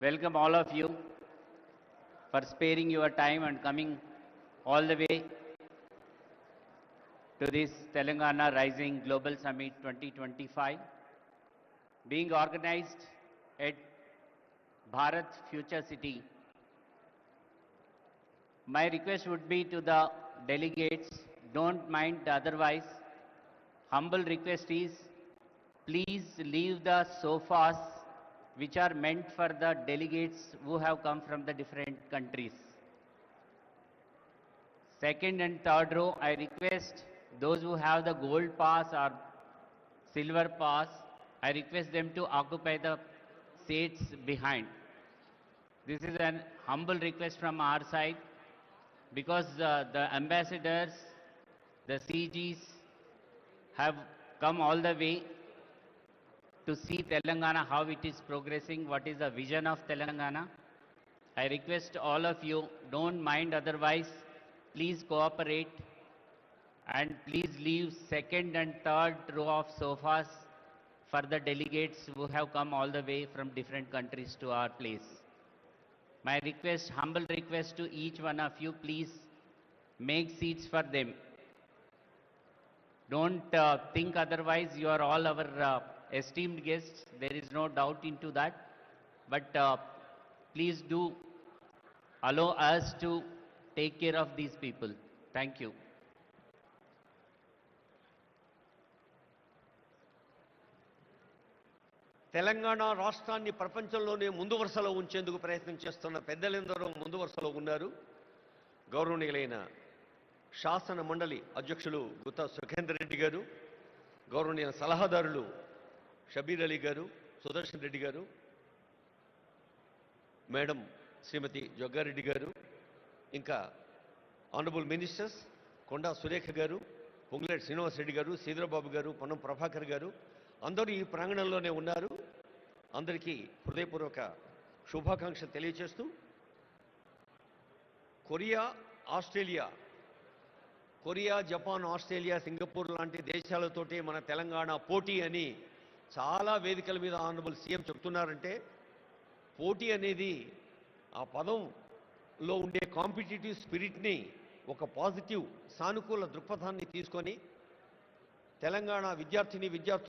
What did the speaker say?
Welcome all of you for sparing your time and coming all the way to this Telangana Rising Global Summit 2025 being organized at Bharat Future City. My request would be to the delegates, don't mind otherwise. Humble request is, please leave the sofas which are meant for the delegates who have come from the different countries. Second and third row, I request those who have the gold pass or silver pass, I request them to occupy the seats behind. This is an humble request from our side because the ambassadors, the CGs have come all the way to see Telangana, how it is progressing, what is the vision of Telangana. I request all of you, don't mind otherwise, please cooperate and please leave second and third row of sofas for the delegates who have come all the way from different countries to our place. My request, humble request to each one of you, please make seats for them. Don't think otherwise, you are all our esteemed guests, there is no doubt into that. But please do allow us to take care of these people. Thank you. Telangana రాష్ట్రాన్ని ప్రపంచంలోనే ముందు వరుసలో ఉంచేందుకు ప్రయత్నం చేస్తున్న పెద్దలందరూ ముందు వరుసలో ఉన్నారు. గౌరవనీయులైన శాసన మండలి అధ్యక్షులు గుత్తా సుఖేందర్ రెడ్డి గారు, గౌరవనీయ సలహాదారులు షబీర్ అలీ గారు, సుదర్శన్ రెడ్డి గారు, మేడం శ్రీమతి జగ్గారెడ్డి గారు, ఇంకా ఆనరబుల్ మినిస్టర్స్ కొండా సురేఖ గారు, పొంగులేటి శ్రీనివాస్ రెడ్డి గారు, సీదరబాబు గారు, పొన్నం ప్రభాకర్ గారు అందరూ ఈ ప్రాంగణంలోనే ఉన్నారు. అందరికీ హృదయపూర్వక శుభాకాంక్షలు తెలియజేస్తూ, కొరియా, జపాన్, ఆస్ట్రేలియా, సింగపూర్ లాంటి దేశాలతోటి మన తెలంగాణ పోటీ అని చాలా వేదికల మీద ఆనరబుల్ సీఎం చెప్తున్నారంటే, పోటీ అనేది ఆ పదంలో ఉండే కాంపిటిటివ్ స్పిరిట్ని ఒక పాజిటివ్ సానుకూల దృక్పథాన్ని తీసుకొని తెలంగాణ విద్యార్థిని విద్యార్థులు